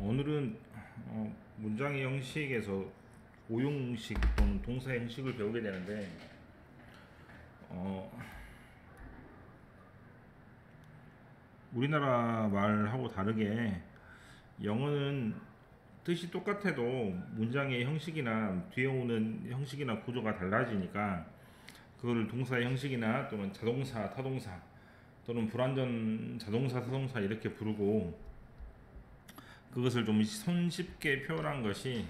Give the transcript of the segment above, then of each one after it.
오늘은 문장의 형식에서 오용식 또는 동사의 형식을 배우게 되는데 어, 우리나라 말하고 다르게 영어는 뜻이 똑같아도 문장의 형식이나 뒤에 오는 형식이나 구조가 달라지니까 그거를 동사의 형식이나 또는 자동사, 타동사 또는 불완전 자동사, 타동사 이렇게 부르고 그것을 좀 손쉽게 표현한 것이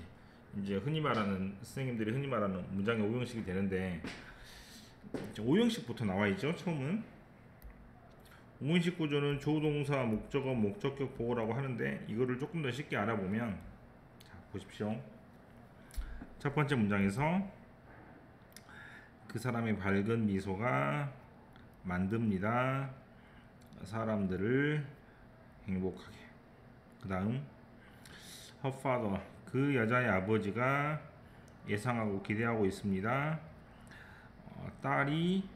이제 선생님들이 흔히 말하는 문장의 오형식이 되는데, 오형식부터 나와 있죠. 처음은 오형식 구조는 조동사, 목적어, 목적격 보고라고 하는데, 이거를 조금 더 쉽게 알아보면, 자 보십시오. 첫 번째 문장에서 그 사람의 밝은 미소가 만듭니다 사람들을 행복하게. 그 다음 her father, 그 여자의 아버지가 예상하고 기대하고 있습니다. 딸이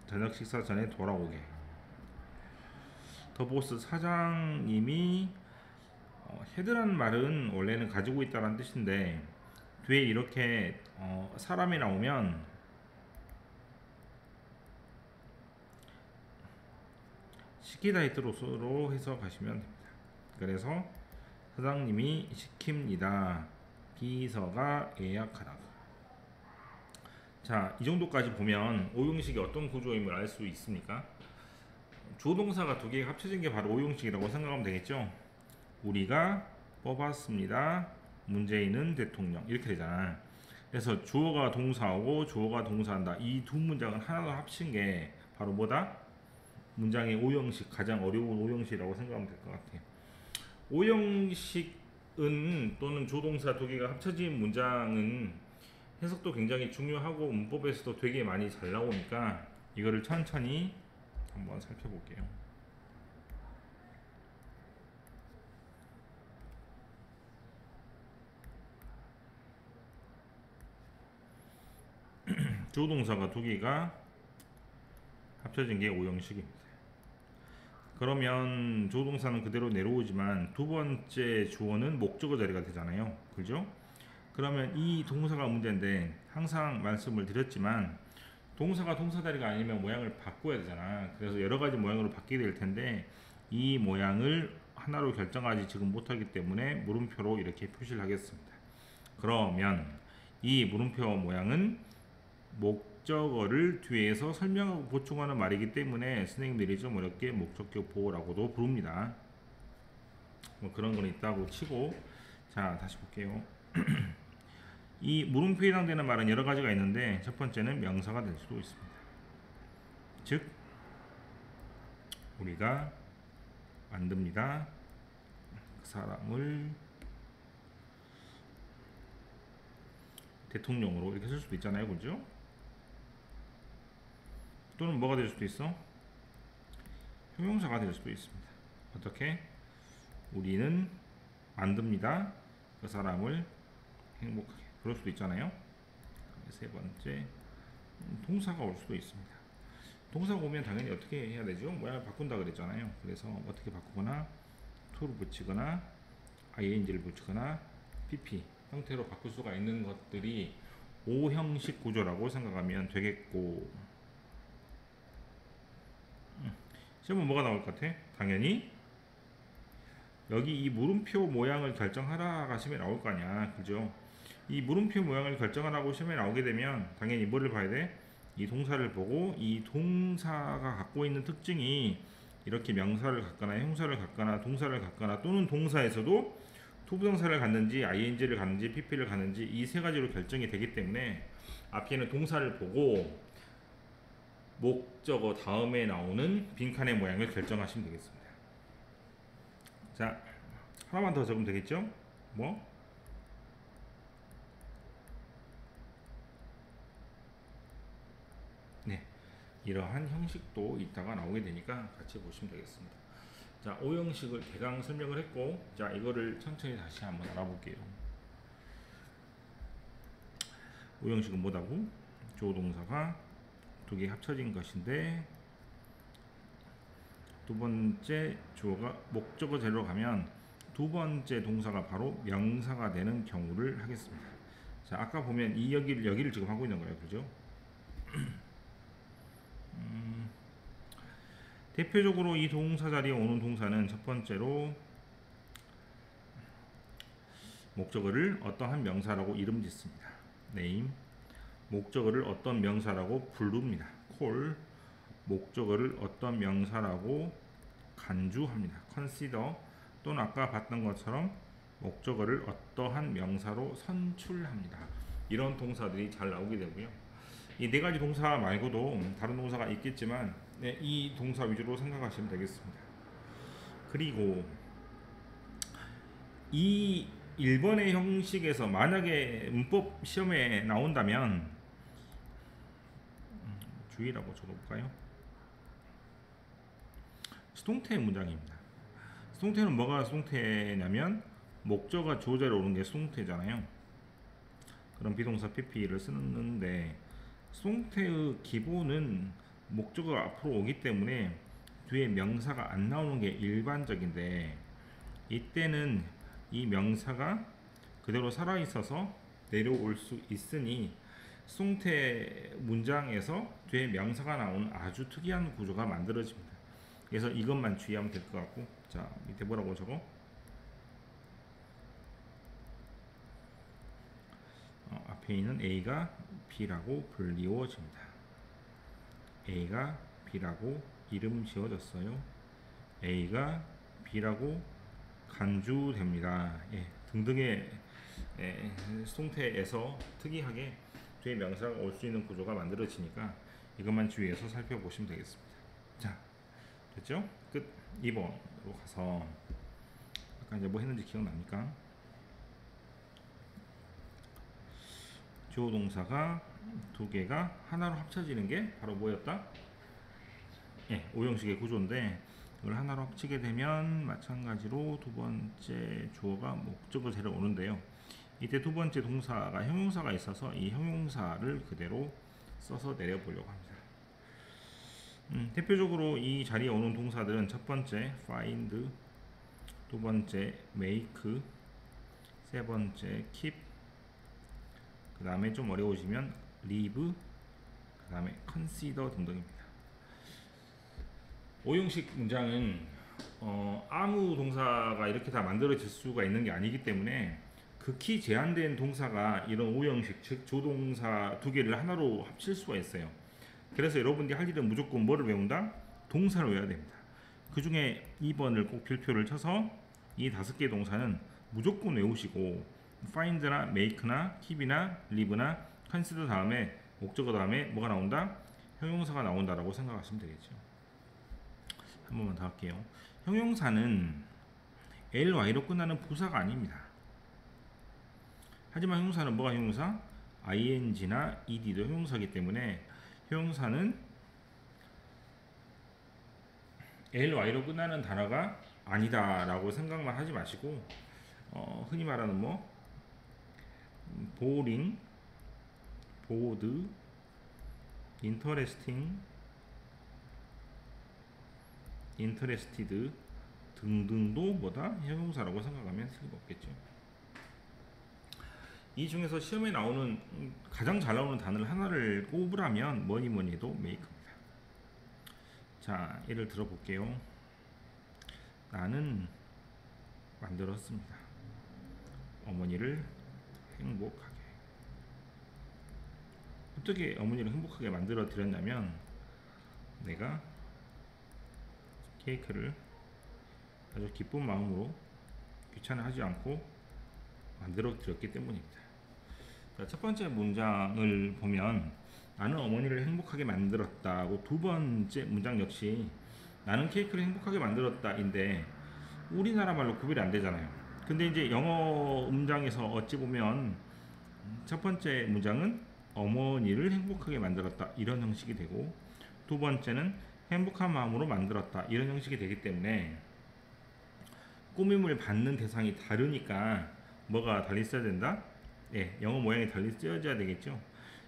저녁 식사 전에 돌아오게. 더 보스, 사장님이 헤드라는 말은 원래는 가지고 있다는 뜻인데 뒤에 이렇게 사람이 나오면 시키다의 뜻으로 해석하시면 됩니다. 그래서 사장님이 시킵니다. 비서가 예약하라고. 자, 이 정도까지 보면 오형식이 어떤 구조임을 알 수 있습니까? 조동사가 두 개가 합쳐진 게 바로 오형식이라고 생각하면 되겠죠. 우리가 뽑았습니다. 문재인은 대통령. 이렇게 되잖아. 그래서 주어가 동사하고 주어가 동사한다. 이 두 문장은 하나로 합친 게 바로 뭐다? 문장의 오형식, 가장 어려운 오형식이라고 생각하면 될 것 같아요. 오형식은 또는 조동사 두 개가 합쳐진 문장은 해석도 굉장히 중요하고 문법에서도 되게 많이 잘 나오니까 이거를 천천히 한번 살펴볼게요. 조동사가 두 개가 합쳐진 게 오형식입니다. 그러면 조동사는 그대로 내려오지만 두 번째 주어는 목적어 자리가 되잖아요. 그죠? 그러면 이 동사가 문제인데, 항상 말씀을 드렸지만 동사가 동사 자리가 아니면 모양을 바꿔야 되잖아. 그래서 여러 가지 모양으로 바뀌게 될 텐데 이 모양을 하나로 결정하지 지금 못하기 때문에 물음표로 이렇게 표시를 하겠습니다. 그러면 이 물음표 모양은 목적어를 뒤에서 설명하고 보충하는 말이기 때문에 선생님들이 좀 어렵게 목적격 보호라고도 부릅니다. 뭐 그런 건 있다고 치고, 자 다시 볼게요. 이 물음표에 해당되는 말은 여러 가지가 있는데 첫 번째는 명사가 될 수도 있습니다. 즉 우리가 만듭니다. 그 사람을 대통령으로 이렇게 쓸 수도 있잖아요. 그죠? 또는 뭐가 될 수도 있어? 형용사가 될 수도 있습니다. 어떻게? 우리는 만듭니다. 그 사람을 행복하게. 그럴 수도 있잖아요. 세 번째, 동사가 올 수도 있습니다. 동사가 오면 당연히 어떻게 해야 되죠? 모양을 바꾼다 그랬잖아요. 그래서 어떻게 바꾸거나 to를 붙이거나 ing를 붙이거나 pp 형태로 바꿀 수가 있는 것들이 오형식 구조라고 생각하면 되겠고, 시험은 뭐가 나올 것 같아? 당연히 여기 이 물음표 모양을 결정하라 시험에 나올 거 아니야. 그죠? 이 물음표 모양을 결정하라고 시험에 나오게 되면 당연히 뭐를 봐야 돼? 이 동사를 보고 이 동사가 갖고 있는 특징이 이렇게 명사를 갖거나 형사를 갖거나 동사를 갖거나 또는 동사에서도 투부정사를 갖는지 ing를 갖는지 pp를 갖는지 이 세 가지로 결정이 되기 때문에 앞에는 동사를 보고 목적어 다음에 나오는 빈칸의 모양을 결정하시면 되겠습니다. 자, 하나만 더 적으면 되겠죠? 뭐? 네, 이러한 형식도 이따가 나오게 되니까 같이 보시면 되겠습니다. 자, 오형식을 대강 설명을 했고, 자 이거를 천천히 다시 한번 알아볼게요. 오형식은 뭐다고? 조동사가 두 개 합쳐진 것인데 두 번째 주어가 목적어 자리로 가면 두 번째 동사가 바로 명사가 되는 경우를 하겠습니다. 자, 아까 보면 이 여기를 지금 하고 있는 거예요. 그죠? 대표적으로 이 동사 자리에 오는 동사는 첫 번째로 목적어를 어떠한 명사라고 이름 짓습니다. name. 목적어를 어떤 명사라고 부릅니다. call. 목적어를 어떤 명사라고 간주합니다. consider. 또는 아까 봤던 것처럼 목적어를 어떠한 명사로 선출합니다. 이런 동사들이 잘 나오게 되고요. 이 네 가지 동사 말고도 다른 동사가 있겠지만 이 동사 위주로 생각하시면 되겠습니다. 그리고 이 1번의 형식에서 만약에 문법 시험에 나온다면 주의라고 적어볼까요? 수동태 문장입니다. 수동태는 뭐가 수동태냐면 목적어 주어자리에 오는 게 수동태잖아요. 그럼 비동사 pp를 쓰는데 수동태의 기본은 목적어가 앞으로 오기 때문에 뒤에 명사가 안 나오는 게 일반적인데 이때는 이 명사가 그대로 살아있어서 내려올 수 있으니 수동태 문장에서 뒤에 명사가 나오는 아주 특이한 구조가 만들어집니다. 그래서 이것만 주의하면 될 것 같고, 자 밑에 뭐라고 적어? 앞에 있는 A가 B라고 불리워집니다. A가 B라고 이름 지어졌어요. A가 B라고 간주됩니다. 등등의 수동태에서 특이하게 뒤에 명사가 올 수 있는 구조가 만들어지니까 이것만 주의해서 살펴보시면 되겠습니다. 자, 됐죠? 끝. 2번으로 가서 아까 이제 뭐 했는지 기억납니까? 주어 동사가 두 개가 하나로 합쳐지는 게 바로 뭐였다? 오형식의 구조인데 이걸 하나로 합치게 되면 마찬가지로 두 번째 주어가 목적을 데려오는데요. 이때 두 번째 동사가 형용사가 있어서 이 형용사를 그대로 써서 내려보려고 합니다. 대표적으로 이 자리에 오는 동사들은 첫 번째 find, 두 번째 make, 세 번째 keep, 그 다음에 좀 어려우시면 leave, 그 다음에 consider 등등입니다. 오형식 문장은 아무 동사가 이렇게 다 만들어질 수가 있는 게 아니기 때문에 극히 제한된 동사가 이런 오형식, 즉 조동사 두 개를 하나로 합칠 수가 있어요. 그래서 여러분들이 할 일은 무조건 뭐를 외운다? 동사를 외워야 됩니다. 그 중에 2번을 꼭 별표를 쳐서 이 5개 동사는 무조건 외우시고 find나 make나 keep이나 leave나 consider 다음에 목적어 다음에 뭐가 나온다? 형용사가 나온다라고 생각하시면 되겠죠. 한 번만 더 할게요. 형용사는 ly로 끝나는 부사가 아닙니다. 하지만 형용사는 뭐가 형용사? ing나 ed도 형용사이기 때문에 형용사는 ly로 끝나는 단어가 아니다 라고 생각만 하지 마시고 흔히 말하는 뭐 boring, bored, interesting, interested 등등도 뭐다? 형용사라고 생각하면 틀림 없겠죠. 이 중에서 시험에 나오는 가장 잘 나오는 단어를 하나를 꼽으라면 뭐니 해도 make입니다. 자, 예를 들어 볼게요. 나는 만들었습니다. 어머니를 행복하게. 어떻게 어머니를 행복하게 만들어 드렸냐면 내가 케이크를 아주 기쁜 마음으로 귀찮아하지 않고 만들어 드렸기 때문입니다. 자, 첫 번째 문장을 보면 나는 어머니를 행복하게 만들었다고 두 번째 문장 역시 나는 케이크를 행복하게 만들었다인데 우리나라 말로 구별이 안 되잖아요. 근데 이제 영어 문장에서 어찌 보면 첫 번째 문장은 어머니를 행복하게 만들었다 이런 형식이 되고 두 번째는 행복한 마음으로 만들었다 이런 형식이 되기 때문에 꾸밈을 받는 대상이 다르니까 뭐가 달리 써야 된다? 영어 모양이 달리 쓰여져야 되겠죠.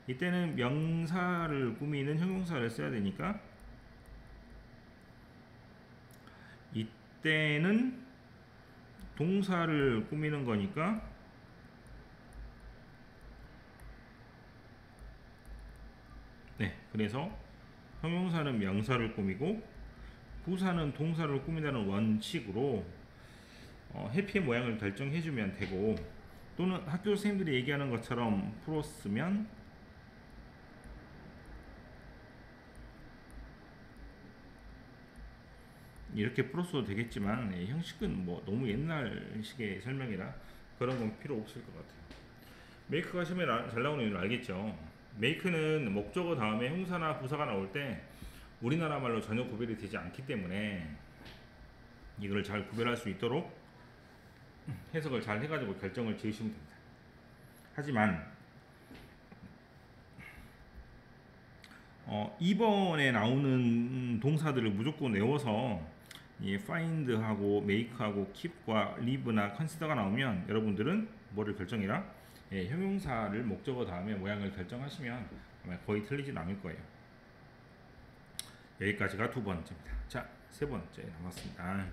이때는 명사를 꾸미는 형용사를 써야 되니까 이때는 동사를 꾸미는 거니까 네, 그래서 형용사는 명사를 꾸미고 부사는 동사를 꾸민다는 원칙으로 해피의 모양을 결정해주면 되고, 또는 학교 선생님들이 얘기하는 것처럼 풀었으면 이렇게 풀었어도 되겠지만 형식은 뭐 너무 옛날식의 설명이라 그런 건 필요 없을 것 같아요. 메이크가 시험에 잘 나오는 이유를 알겠죠. 메이크는 목적어 다음에 형사나 부사가 나올 때 우리나라 말로 전혀 구별이 되지 않기 때문에 이걸 잘 구별할 수 있도록 해석을 잘 해가지고 결정을 지으시면 됩니다. 하지만 2번에 나오는 동사들을 무조건 외워서 find하고 make하고 keep과 live나 consider가 나오면 여러분들은 뭐를 결정해라? 형용사를 목적어 다음에 모양을 결정하시면 아마 거의 틀리진 않을 거예요. 여기까지가 두 번째입니다. 자, 세 번째 남았습니다.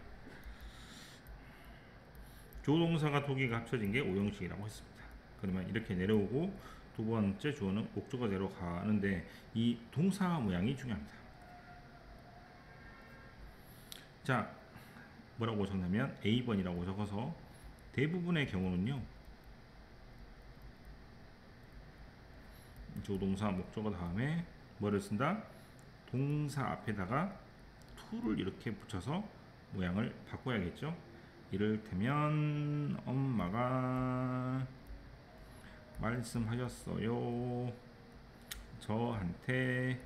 조동사가 도기가 합쳐진 게 오형식이라고 했습니다. 그러면 이렇게 내려오고 두 번째 주어는 목적어대로 가는데 이 동사 모양이 중요합니다. 자, 뭐라고 적냐면 A번이라고 적어서 대부분의 경우는요, 조동사 목적어 다음에 뭐를 쓴다? 동사 앞에다가 to를 이렇게 붙여서 모양을 바꿔야겠죠. 이를테면 엄마가 말씀하셨어요. 저한테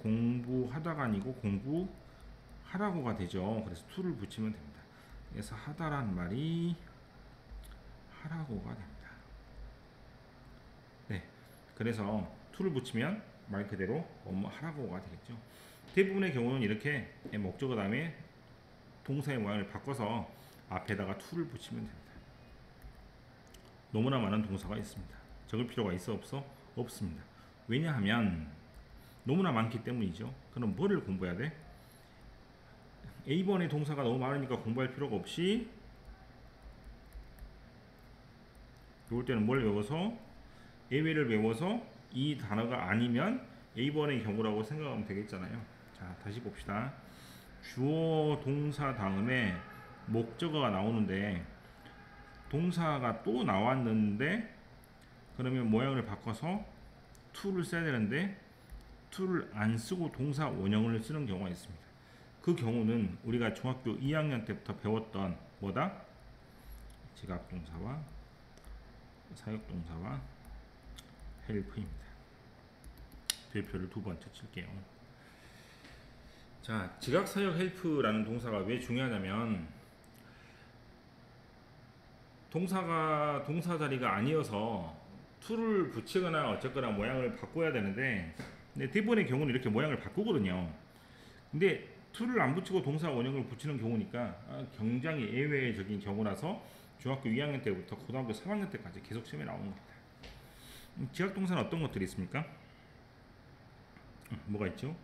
공부하다가 아니고 공부하라고가 되죠. 그래서 to를 붙이면 됩니다. 그래서 하다란 말이 하라고가 됩니다. 네, 그래서 to를 붙이면 말 그대로 하라고가 되겠죠. 대부분의 경우는 이렇게 목적어 다음에 동사의 모양을 바꿔서 앞에다가 to를 붙이면 됩니다. 너무나 많은 동사가 있습니다. 적을 필요가 있어 없어? 없습니다. 왜냐하면 너무나 많기 때문이죠. 그럼 뭐를 공부해야 돼? A번의 동사가 너무 많으니까 공부할 필요가 없이 이럴 때는 뭘 외워서 예외를 외워서 이 단어가 아니면 A번의 경우라고 생각하면 되겠잖아요. 자, 다시 봅시다. 주어 동사 다음에 목적어가 나오는데 동사가 또 나왔는데 그러면 모양을 바꿔서 to를 써야 되는데 to를 안 쓰고 동사 원형을 쓰는 경우가 있습니다. 그 경우는 우리가 중학교 2학년 때부터 배웠던 뭐다? 지각동사와 사역동사와 help입니다. 별표를 두 번째 칠게요. 자, 지각, 사역, help라는 동사가 왜 중요하냐면 동사가 동사 자리가 아니어서 to를 붙이거나 어쨌거나 모양을 바꿔야 되는데 대부분의 경우는 이렇게 모양을 바꾸거든요. 근데 to를 안 붙이고 동사 원형을 붙이는 경우니까 굉장히 예외적인 경우라서 중학교 2학년 때부터 고등학교 3학년 때까지 계속 시험에 나오는 겁니다. 지각 동사는 어떤 것들이 있습니까? 뭐가 있죠?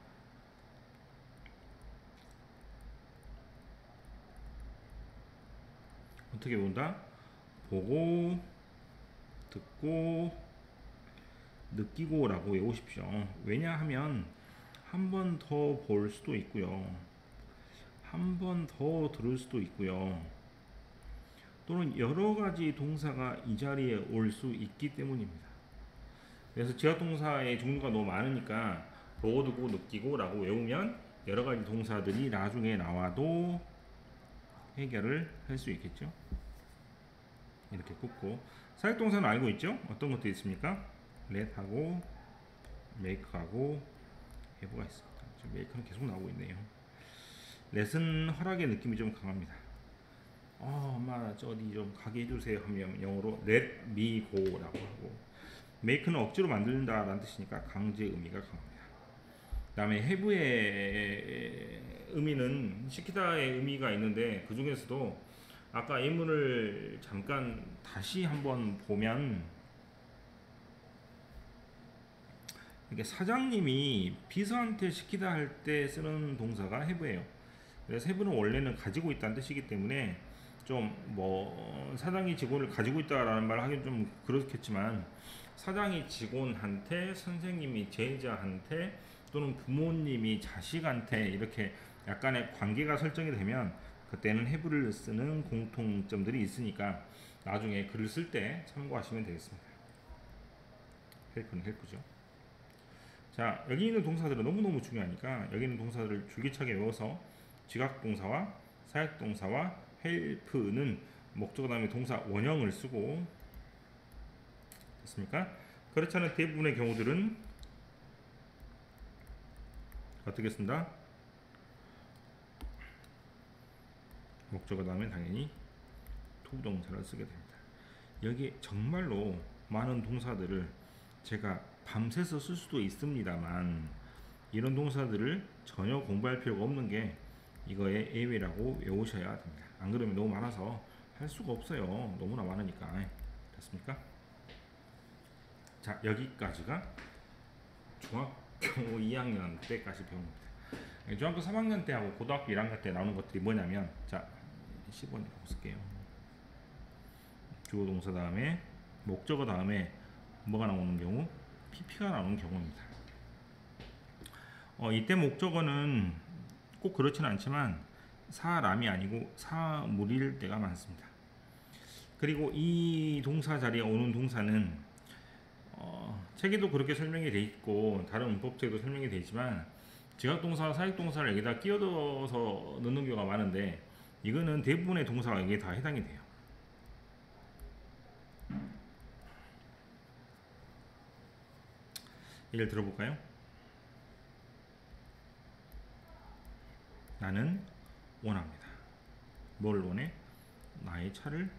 어떻게 본다? 보고, 듣고, 느끼고 라고 외우십시오. 왜냐하면 한 번 더 볼 수도 있고요. 한 번 더 들을 수도 있고요. 또는 여러 가지 동사가 이 자리에 올 수 있기 때문입니다. 그래서 지각동사의 종류가 너무 많으니까 보고, 듣고, 느끼고 라고 외우면 여러 가지 동사들이 나중에 나와도 해결을 할 수 있겠죠. 이렇게 꽂고, 사역동사는 알고 있죠? 어떤 것도 있습니까? let하고 make하고 have가 있습니다. 지금 make는 계속 나오고 있네요. let은 허락의 느낌이 좀 강합니다. 엄마 저 어디 좀 가게 해주세요 하면 영어로 let me go 라고 하고, make는 억지로 만든다 라는 뜻이니까 강제 의미가 강합니다. 그 다음에 have의 의미는 시키다의 의미가 있는데 그 중에서도 아까 예문을 잠깐 다시 한번 보면 이게 사장님이 비서한테 시키다 할 때 쓰는 동사가 have예요. 그래서 have는 원래는 가지고 있다는 뜻이기 때문에 좀 뭐 사장이 직원을 가지고 있다라는 말을 하긴 좀 그렇겠지만 사장이 직원한테, 선생님이 제자한테, 또는 부모님이 자식한테 이렇게 약간의 관계가 설정이 되면 그때는 have를 쓰는 공통점들이 있으니까 나중에 글을 쓸 때 참고하시면 되겠습니다. help는 help죠. 자, 여기 있는 동사들은 너무너무 중요하니까 여기 있는 동사들을 줄기차게 외워서 지각동사와 사역동사와 help는 목적어 다음에 동사 원형을 쓰고, 됐습니까? 그렇지 않은 대부분의 경우들은 어떻게 쓴다? 목적어 다음에 당연히 투부동사를 쓰게 됩니다. 여기 정말로 많은 동사들을 제가 밤새서 쓸 수도 있습니다만 이런 동사들을 전혀 공부할 필요가 없는 게 이거의 예외라고 외우셔야 됩니다. 안 그러면 너무 많아서 할 수가 없어요. 너무나 많으니까. 됐습니까? 자, 여기까지가 중학교 2학년 때까지 배웁니다. 중학교 3학년 때하고 고등학교 1학년 때 나오는 것들이 뭐냐면, 자 10번이라고 쓸게요. 주어 동사 다음에 목적어 다음에 뭐가 나오는 경우? PP가 나오는 경우입니다. 이때 목적어는 꼭 그렇지는 않지만 사람이 아니고 사물일 때가 많습니다. 그리고 이 동사 자리에 오는 동사는 책에도 그렇게 설명이 돼 있고 다른 문법책에도 설명이 돼 있지만 지각동사와 사역동사를 여기다 끼워넣어서 넣는 경우가 많은데 이거는 대부분의 동사가 여기에 다 해당이 돼요. 예를 들어볼까요? 나는 원합니다. 뭘 원해? 나의 차를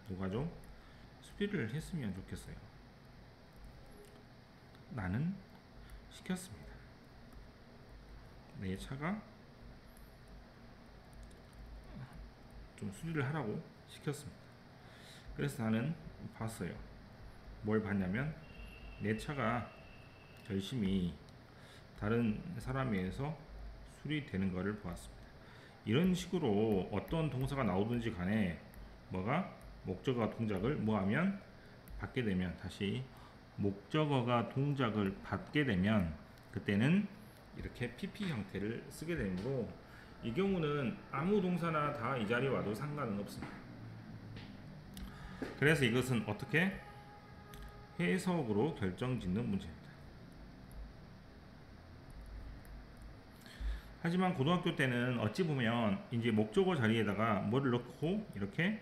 누가 좀 수리를 했으면 좋겠어요. 나는 시켰습니다. 내 차가 좀 수리를 하라고 시켰습니다. 그래서 나는 봤어요. 뭘 봤냐면 내 차가 열심히 다른 사람에 의해서 수리되는 것을 보았습니다. 이런 식으로 어떤 동사가 나오든지 간에 뭐가 목적어가 동작을 뭐하면 받게 되면, 다시 목적어가 동작을 받게 되면 그때는 이렇게 PP 형태를 쓰게 되므로 이 경우는 아무 동사나 다 이 자리에 와도 상관은 없습니다. 그래서 이것은 어떻게 해석으로 결정짓는 문제입니다. 하지만 고등학교 때는 어찌 보면 이제 목적어 자리에다가 뭐를 넣고 이렇게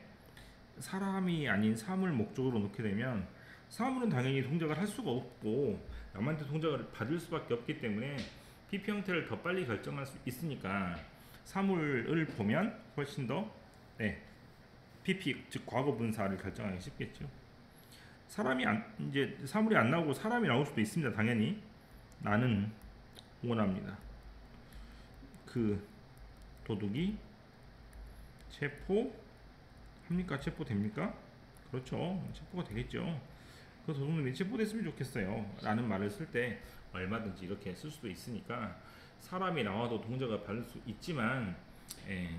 사람이 아닌 사물 목적으로 넣게 되면 사물은 당연히 동작을 할 수가 없고 남한테 동작을 받을 수밖에 없기 때문에 PP 형태를 더 빨리 결정할 수 있으니까 사물을 보면 훨씬 더 PP 즉 과거 분사를 결정하기 쉽겠죠. 이제 사물이 안 나오고 사람이 나올 수도 있습니다. 당연히 나는 원합니다. 그 도둑이 체포합니까? 체포됩니까? 그렇죠. 체포가 되겠죠. 그 도둑놈이 체포됐으면 좋겠어요. 라는 말을 쓸 때 얼마든지 이렇게 쓸 수도 있으니까 사람이 나와도 동작을 받을 수 있지만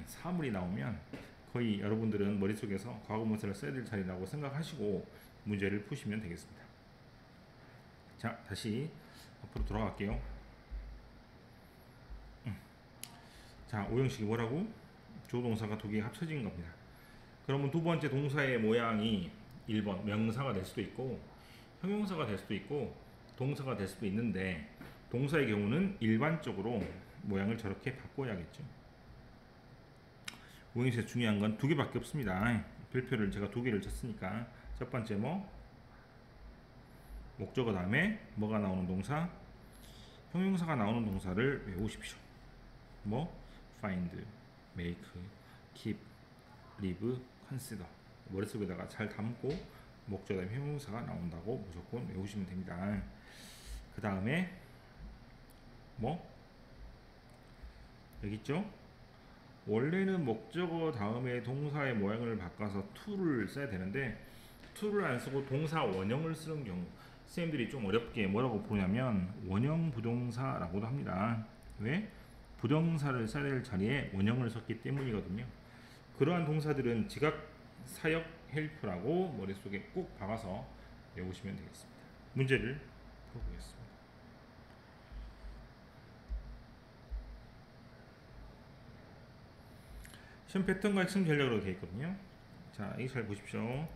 사물이 나오면 거의 여러분들은 머릿속에서 과거분사를 써야 될 자리라고 생각하시고 문제를 푸시면 되겠습니다. 자, 다시 앞으로 돌아갈게요. 자, 오형식이 뭐라고? 조동사가 두 개 합쳐진 겁니다. 그러면 두 번째 동사의 모양이 1번 명사가 될 수도 있고 형용사가 될 수도 있고 동사가 될 수도 있는데 동사의 경우는 일반적으로 모양을 저렇게 바꿔야겠죠. 오형식에서 중요한 건 두 개밖에 없습니다. 별표를 제가 두 개를 쳤으니까 첫 번째 목적어 다음에 뭐가 나오는 동사? 형용사가 나오는 동사를 외우십시오. find, make, keep, live, consider. 머릿속에다가 잘 담고 목적어 다음에 형용사가 나온다고 무조건 외우시면 됩니다. 그 다음에 여기 있죠? 원래는 목적어 다음에 동사의 모양을 바꿔서 to를 써야 되는데 to를 안 쓰고 동사 원형을 쓰는 경우 선생님들이 좀 어렵게 뭐라고 부르냐면 원형 부동사라고도 합니다. 왜? 부정사를 써야 될 자리에 원형을 썼기 때문이거든요. 그러한 동사들은 지각 사역 헬프라고 머릿속에 꼭 박아서 외우시면 되겠습니다. 문제를 풀어보겠습니다. 시험 패턴과 핵심 전략으로 되어 있거든요. 자, 이거 잘 보십시오.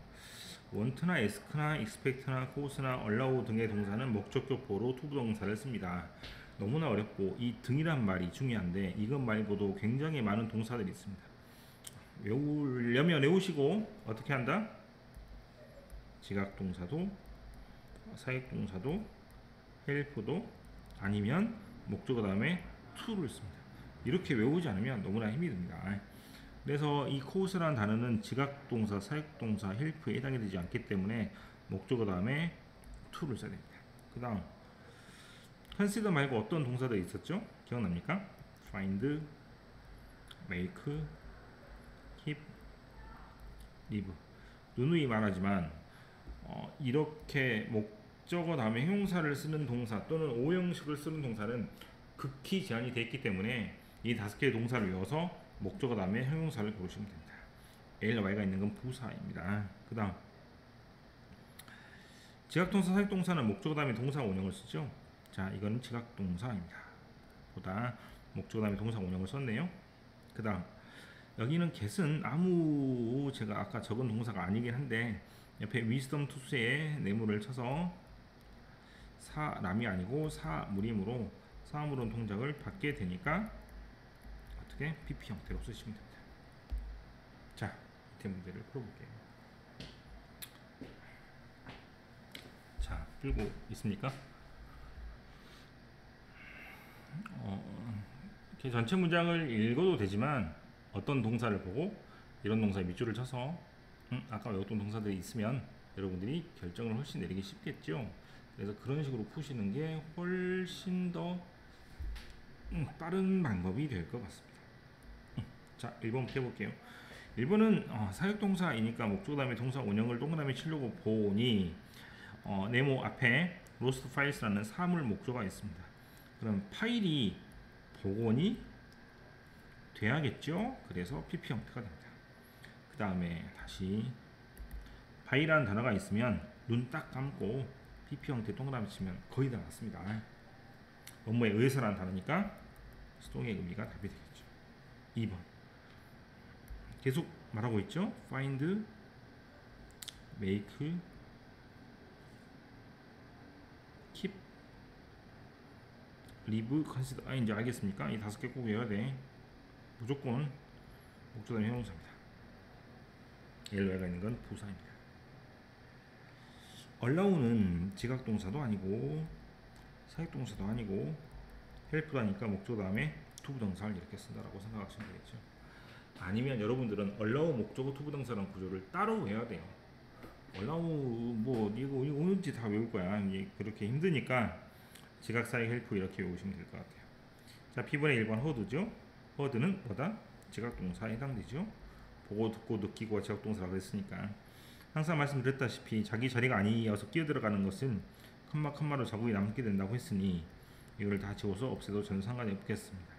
원트나 에스크나 익스펙트나 코스나 얼라우 등의 동사는 목적격 보로 투부 동사를 씁니다. 너무나 어렵고 이 등이란 말이 중요한데 이것 말고도 굉장히 많은 동사들이 있습니다. 외우려면 외우시고 어떻게 한다? 지각 동사도 사역 동사도 헬프도 아니면 목적어 다음에 to를 씁니다. 이렇게 외우지 않으면 너무나 힘이 듭니다. 그래서 이 코스라는 단어는 지각 동사, 사역 동사, 헬프에 해당이 되지 않기 때문에 목적어 다음에 to를 써야 됩니다. 그 다음 consider 말고 어떤 동사들이 있었죠? 기억납니까? find, make, keep, live. 누누이 말하지만 이렇게 목적어 다음에 형용사를 쓰는 동사 또는 오형식을 쓰는 동사는 극히 제한이 되어 있기 때문에 이 5개의 동사를 외워서 목적어 다음에 형용사를 고르시면 됩니다. L, Y가 있는 건 부사입니다. 그 다음 지각동사, 사역동사는 목적어 다음에 동사 원형을 쓰죠. 자, 이거는 지각동사입니다. 보다 목적어 다음에 동사 원형을 썼네요. 그 다음 여기는 get은 아무 제가 아까 적은 동사가 아니긴 한데 옆에 wisdom 투수에 내물을 쳐서 사람이 아니고 사물이므로 사물은 동작을 받게 되니까 어떻게 PP 형태로 쓰시면 됩니다. 자, 밑에 문제를 풀어볼게요. 자, 풀고 있습니까? 이렇게 전체 문장을 읽어도 되지만 어떤 동사를 보고 이런 동사에 밑줄을 쳐서 아까 외웠던 동사들이 있으면 여러분들이 결정을 훨씬 내리기 쉽겠죠. 그래서 그런 식으로 푸시는 게 훨씬 더 빠른 방법이 될 것 같습니다. 자, 1번부터 해볼게요. 1번은 사역동사이니까 목적어 다음에 동사 원형을 동그라미 치려고 보니 네모 앞에 로스트 파일스라는 사물 목적어가 있습니다. 그럼 파일이 복원이 돼야겠죠. 그래서 PP 형태가 됩니다. 그 다음에 다시 파일이라는 단어가 있으면 눈 딱 감고 PP 형태 동그라미 치면 거의 다 맞습니다. 업무에 의해서라는 단어니까 수동의 의미가 답이 되겠죠. 2번 계속 말하고 있죠. find, make, keep, live, consider. 이제 알겠습니까? 이 5개 꼭 외워야 돼. 무조건 목적어 다음에 형용사입니다. LY가 있는 건 부사입니다. allow는 지각동사도 아니고 사역동사도 아니고 help도 하니까 목적어 다음에 투부동사를 이렇게 쓴다라고 생각하시면 되겠죠. 아니면 여러분들은 allow 목적어 투부동사라는 구조를 따로 외워야 돼요. allow 뭐 이거 오는지 다 외울 거야. 이게 그렇게 힘드니까 지각, 사역, help 이렇게 외우시면 될 것 같아요. 자, B번의 1번 heard죠. heard는 뭐다? 지각동사에 해당되죠. 보고 듣고 느끼고 지각동사라고 그랬으니까 항상 말씀드렸다시피 자기 자리가 아니어서 끼어들어가는 것은 컴마로 자국이 남게 된다고 했으니 이걸 다 지워서 없애도 전혀 상관이 없겠습니다.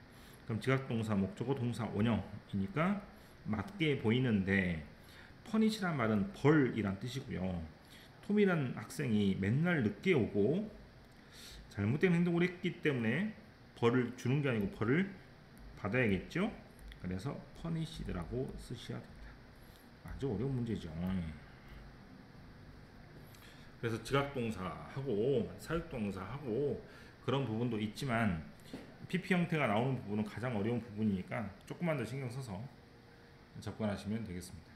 그럼 지각동사 목적어 동사 원형이니까 맞게 보이는데 퍼니시란 말은 벌이란 뜻이고요. 톰이란 학생이 맨날 늦게 오고 잘못된 행동을 했기 때문에 벌을 주는 게 아니고 벌을 받아야겠죠. 그래서 퍼니시드라고 쓰셔야 됩니다. 아주 어려운 문제죠. 그래서 지각동사하고 사역동사하고 그런 부분도 있지만 PP 형태가 나오는 부분은 가장 어려운 부분이니까 조금만 더 신경 써서 접근하시면 되겠습니다.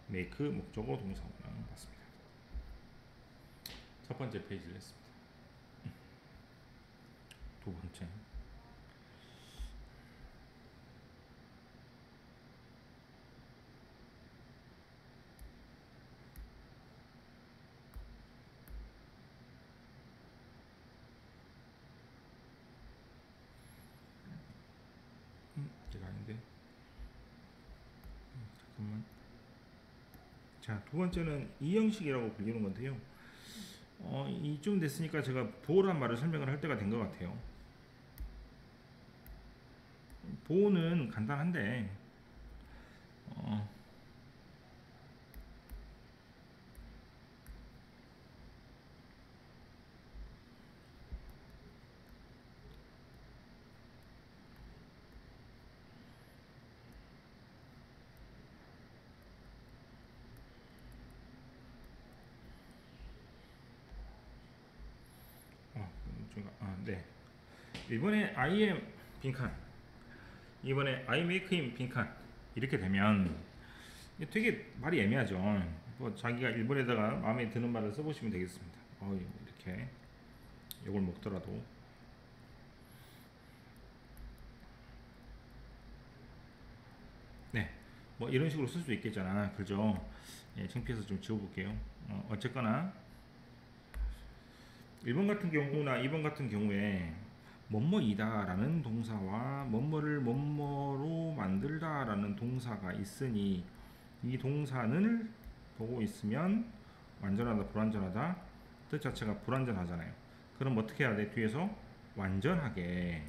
make 목적어 동사 원형 맞습니다. 첫 번째 페이지를 했습니다. 두 번째 제가 아닌데 잠깐만. 자, 두 번째는 이 형식이라고 불리는 건데요. 이쯤 됐으니까 제가 보호란 말을 설명을 할 때가 된 것 같아요. 보호는 간단한데 네. 이번에 I am 빈칸, 이번에 I make him 빈칸 이렇게 되면 이게 되게 말이 애매하죠. 뭐 자기가 1번에다가 마음에 드는 말을 써보시면 되겠습니다. 이렇게 이걸 먹더라도 네, 뭐 이런 식으로 쓸 수 있겠잖아, 그죠? 예, 창피해서 좀 지워볼게요. 어쨌거나 1번 같은 경우나 2번 같은 경우에 뭐뭐이다 라는 동사와 뭐뭐를 뭐뭐로 만들다 라는 동사가 있으니 이 동사는 보고 있으면 완전하다 불완전하다 뜻 자체가 불완전하잖아요. 그럼 어떻게 해야 돼? 뒤에서 완전하게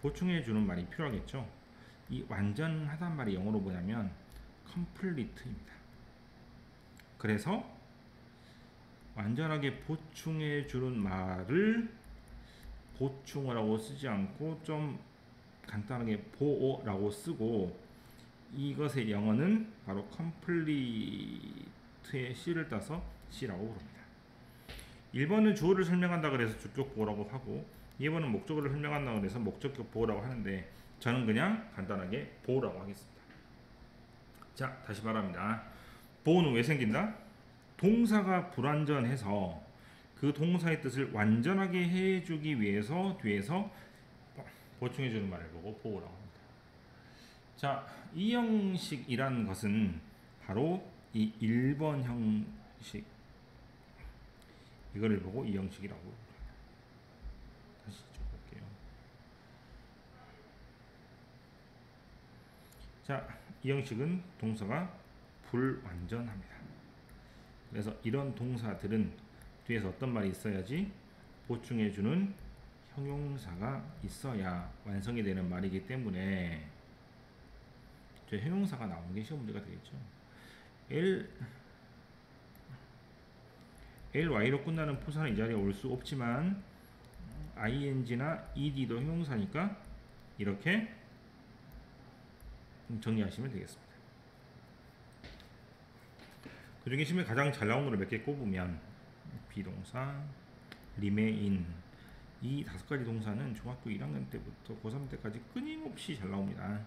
보충해 주는 말이 필요하겠죠. 이 완전하단 말이 영어로 뭐냐면 complete입니다. 그래서 완전하게 보충해 주는 말을 보충어라고 쓰지 않고 좀 간단하게 보어라고 쓰고, 이것의 영어는 바로 complete의 C를 따서 C라고 부릅니다. 1번은 주어를 설명한다 그래서 주격 보어라고 하고, 2번은 목적어를 설명한다 그래서 목적격 보어라고 하는데 저는 그냥 간단하게 보어라고 하겠습니다. 자, 다시 말합니다. 보어는 왜 생긴다? 동사가 불완전해서 그 동사의 뜻을 완전하게 해주기 위해서 뒤에서 보충해주는 말을 보고 보어라고 합니다. 자, 이 형식이란 것은 바로 이 1번 형식, 이거를 보고 이 형식이라고 합니다. 다시 적어볼게요. 자, 이 형식은 동사가 불완전합니다. 그래서 이런 동사들은 뒤에서 어떤 말이 있어야지? 보충해주는 형용사가 있어야 완성이 되는 말이기 때문에 저 형용사가 나오는 게 시험 문제가 되겠죠. ly로 끝나는 부사는 이 자리에 올 수 없지만 ing나 ed도 형용사니까 이렇게 정리하시면 되겠습니다. 그 중에 심에 가장 잘 나온 거를 몇 개 꼽으면 비동사, remain, 이 5가지 동사는 중학교 1학년 때부터 고3 때까지 끊임없이 잘 나옵니다.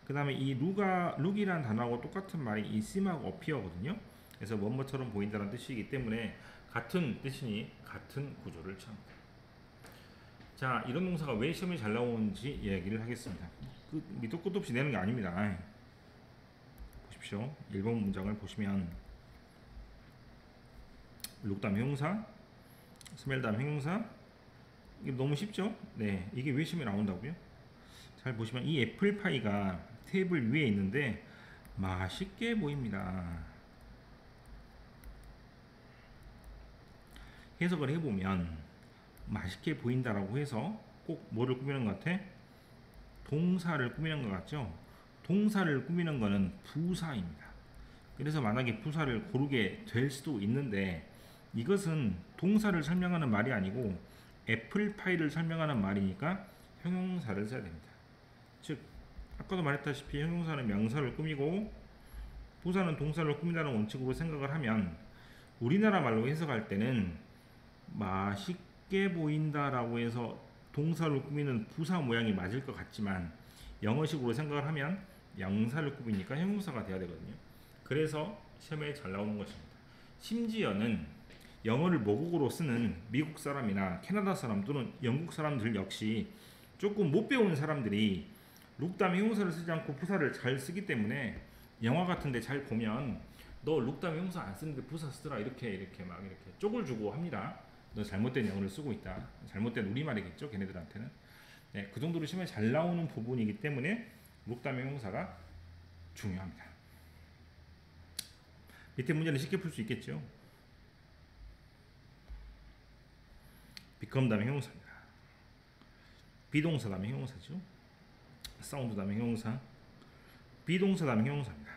그 다음에 이 룩이란 단어하고 똑같은 말이 이 seem하고 appear거든요. 그래서 뭐뭐처럼 보인다는 뜻이기 때문에 같은 뜻이니 같은 구조를 취합니다. 자, 이런 동사가 왜 시험에 잘 나오는지 이야기를 하겠습니다. 밑도 끝도 없이 내는 게 아닙니다. 보십시오. 1번 문장을 보시면 look 다음 형용사, smell 다음 형용사. 이게 너무 쉽죠? 네, 이게 왜 시험에 나온다고요? 잘 보시면 이 애플파이가 테이블 위에 있는데 맛있게 보입니다. 해석을 해보면 맛있게 보인다라고 해서 꼭 뭐를 꾸미는 것 같아? 동사를 꾸미는 것 같죠? 동사를 꾸미는 거는 부사입니다. 그래서 만약에 부사를 고르게 될 수도 있는데 이것은 동사를 설명하는 말이 아니고 애플파이를 설명하는 말이니까 형용사를 써야 됩니다. 즉 아까도 말했다시피 형용사는 명사를 꾸미고 부사는 동사를 꾸민다는 원칙으로 생각을 하면 우리나라 말로 해석할 때는 맛있게 보인다라고 해서 동사를 꾸미는 부사 모양이 맞을 것 같지만 영어식으로 생각을 하면 명사를 꾸미니까 형용사가 돼야 되거든요. 그래서 시험에 잘 나오는 것입니다. 심지어는 영어를 모국어로 쓰는 미국 사람이나 캐나다 사람 또는 영국 사람들 역시 조금 못 배운 사람들이 룩 다음에 형용사를 쓰지 않고 부사를 잘 쓰기 때문에 영화 같은데 잘 보면 너 룩 다음에 형용사 안 쓰는데 부사 쓰더라 이렇게 막 이렇게 쪽을 주고 합니다. 너 잘못된 영어를 쓰고 있다. 잘못된 우리말이겠죠, 걔네들한테는. 네, 그 정도로 시험에 잘 나오는 부분이기 때문에 룩 다음에 형용사가 중요합니다. 밑에 문제는 쉽게 풀 수 있겠죠. become 다음에 형용사입니다. 비동사 다음에 형용사죠. 사운드 다음에 형용사, 비동사 다음에 형용사입니다.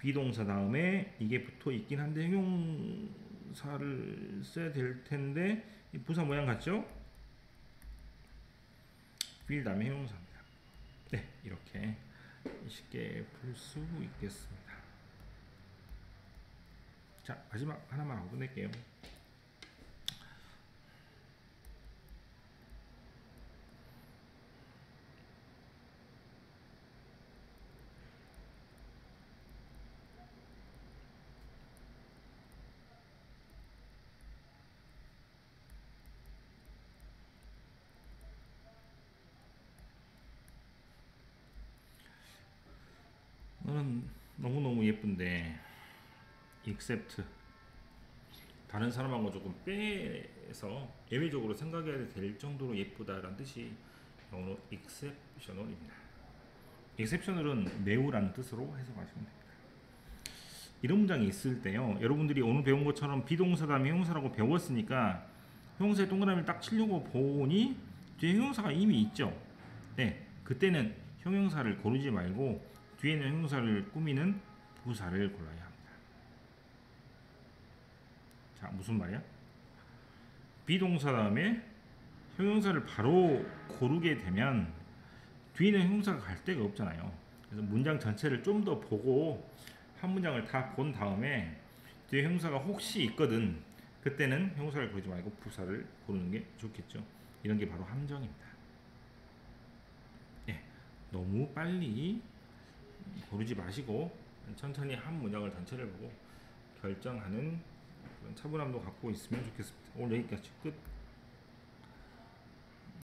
비동사 다음에 이게 붙어 있긴 한데 형용사를 써야 될 텐데 이 부사 모양 같죠? will 다음에 형용사입니다. 네, 이렇게 쉽게 풀 수 있겠습니다. 자, 마지막 하나만 하고 끝낼게요. 너는 너무너무 예쁜데 except 다른 사람하고 조금 빼서 예외적으로 생각해야 될 정도로 예쁘다라는 뜻이 영어로 exceptional입니다. exceptional은 매우라는 뜻으로 해석하시면 됩니다. 이런 문장이 있을 때요, 여러분들이 오늘 배운 것처럼 비동사 다음에 형용사라고 배웠으니까 형용사에 동그라미를 딱 치려고 보니 뒤에 형용사가 이미 있죠. 네, 그때는 형용사를 고르지 말고 뒤에 있는 형용사를 꾸미는 부사를 골라야 합니다. 자, 무슨 말이야? 비동사 다음에 형용사를 바로 고르게 되면 뒤에는 형용사가 갈 데가 없잖아요. 그래서 문장 전체를 좀 더 보고 한 문장을 다 본 다음에 뒤에 형용사가 혹시 있거든, 그때는 형용사를 고르지 말고 부사를 고르는 게 좋겠죠. 이런 게 바로 함정입니다. 네, 너무 빨리 고르지 마시고 천천히 한 문장을 전체를 보고 결정하는 그런 차분함도 갖고 있으면 좋겠습니다. 오늘 여기까지 끝.